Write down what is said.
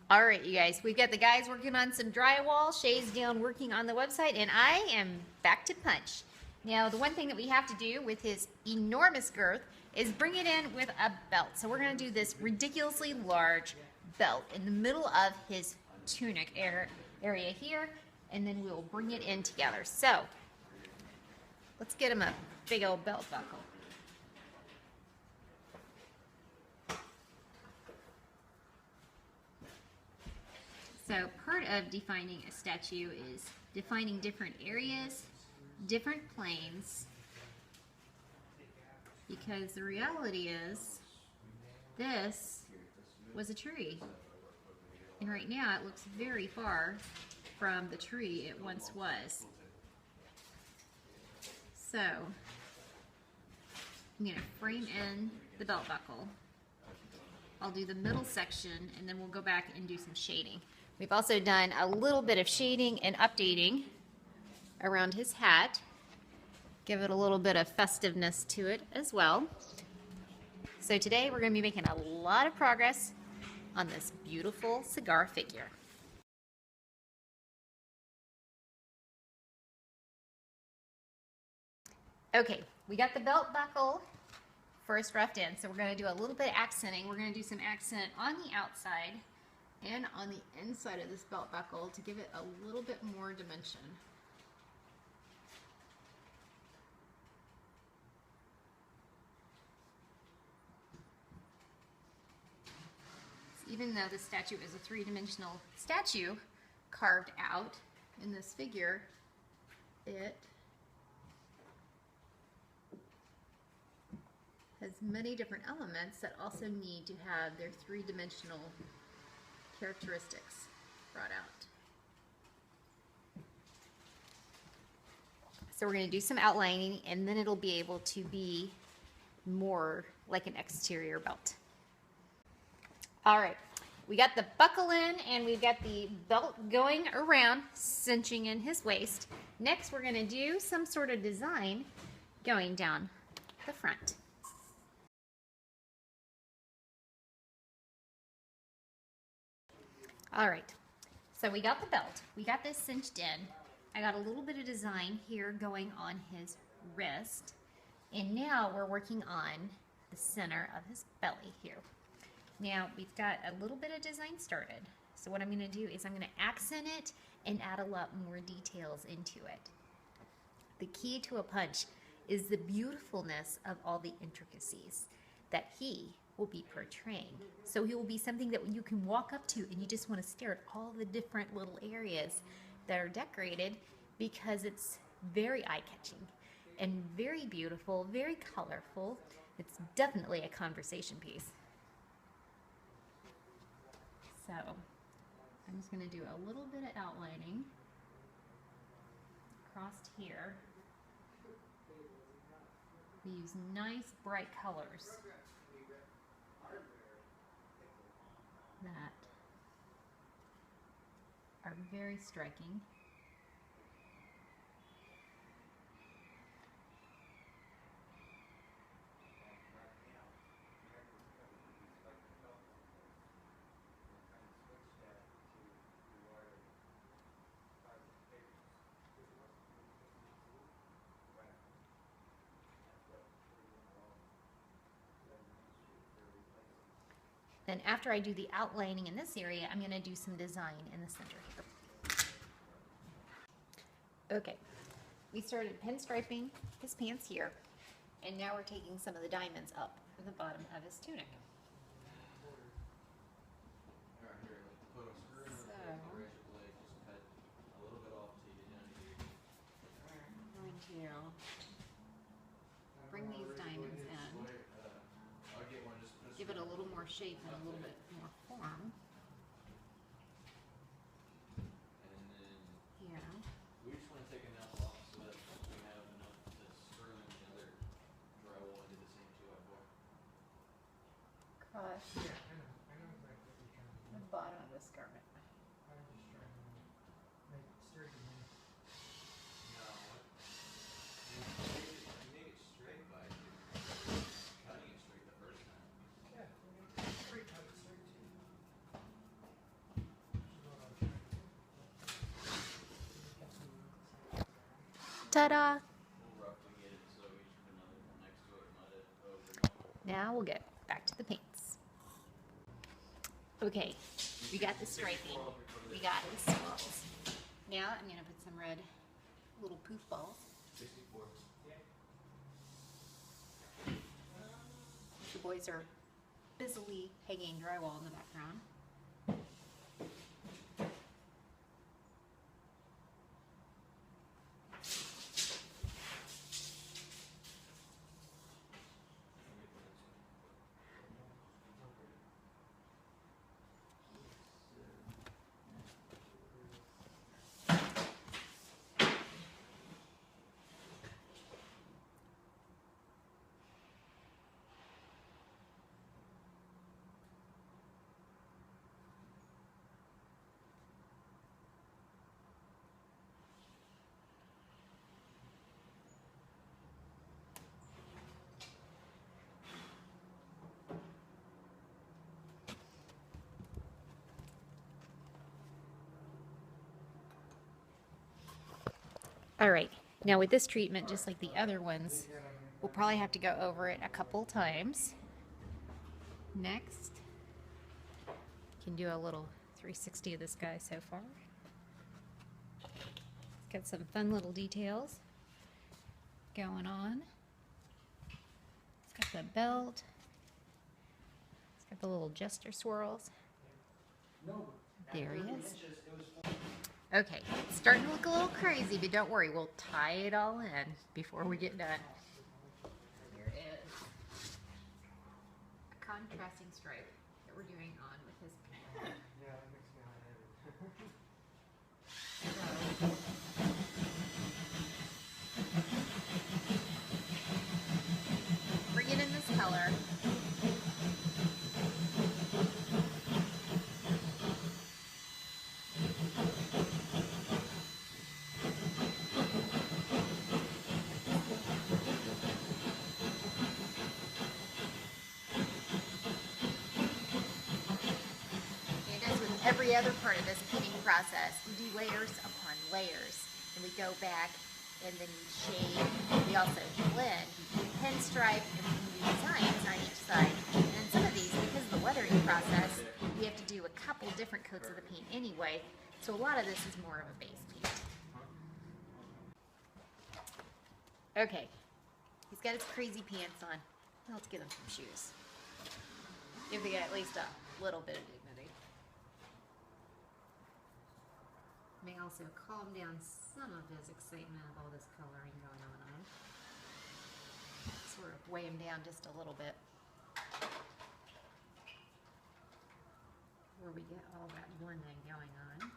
All right, you guys, we've got the guys working on some drywall, Shay's down working on the website, and I am back to punch. Now, the one thing that we have to do with his enormous girth is bring it in with a belt. So we're gonna do this ridiculously large belt in the middle of his tunic area here, and then we'll bring it in together. So, let's get him a big old belt buckle. So part of defining a statue is defining different areas, different planes, because the reality is this was a tree. And right now it looks very far from the tree it once was. So I'm going to frame in the belt buckle. I'll do the middle section and then we'll go back and do some shading. We've also done a little bit of shading and updating around his hat. Give it a little bit of festiveness to it as well. So today we're going to be making a lot of progress on this beautiful cigar figure. Okay, we got the belt buckle first roughed in, so we're going to do a little bit of accenting. We're going to do some accent on the outside and on the inside of this belt buckle to give it a little bit more dimension. So even though the statue is a three-dimensional statue carved out in this figure, it has many different elements that also need to have their three-dimensional characteristics brought out. So we're going to do some outlining and then it'll be able to be more like an exterior belt. All right, we got the buckle in and we've got the belt going around, cinching in his waist. Next we're going to do some sort of design going down the front. All right, so we got the belt, we got this cinched in. I got a little bit of design here going on his wrist, and now we're working on the center of his belly here. Now we've got a little bit of design started, so what I'm going to do is I'm going to accent it and add a lot more details into it. The key to a punch is the beautifulness of all the intricacies that he will be portraying. So he will be something that you can walk up to and you just want to stare at all the different little areas that are decorated because it's very eye-catching and very beautiful, very colorful. It's definitely a conversation piece. So I'm just going to do a little bit of outlining across here. We use nice bright colors that are very striking. Then after I do the outlining in this area, I'm going to do some design in the center here. Okay, we started pinstriping his pants here, and now we're taking some of the diamonds up from the bottom of his tunic. So, we're going to bring these diamonds in. Give it a little more shape and a little bit more form. Here. We just want to take enough off so that we have enough to sterling the other drywall into the same 2x4. Across Yeah, I know exactly what you're trying to do. the bottom of this garment. I'm just trying to make it straight again. No, you make it straight by cutting it straight the first time. Yeah, straight cut it straight to. Ta-da! We'll roughly get it so we should put another one next to it and let it over. Now we'll get back to the paints. Okay, we got the striping. We got the swirls. Now I'm gonna put some red little poof balls. 64. The boys are busily hanging drywall in the background. All right, now with this treatment, just like the other ones, we'll probably have to go over it a couple times. Next, can do a little 360 of this guy so far. It's got some fun little details going on. It's got the belt. It's got the little jester swirls. No. There he is. Inches, it was Okay, it's starting to look a little crazy, but don't worry, we'll tie it all in before we get done. Here is a contrasting stripe that we're doing on with his paint. yeah, it makes me hot-headed. Bring it in this color. Every other part of this painting process, we do layers upon layers, and we go back and then we shade. We also blend, we pinstripe, and we do designs on each side. And some of these, because of the weathering process, we have to do a couple different coats of the paint anyway. So a lot of this is more of a base paint. Okay, he's got his crazy pants on. Let's get him some shoes. Give the guy at least a little bit of dignity. May also calm down some of his excitement of all this coloring going on. Sort of weigh him down just a little bit. Where we get all that blending going on.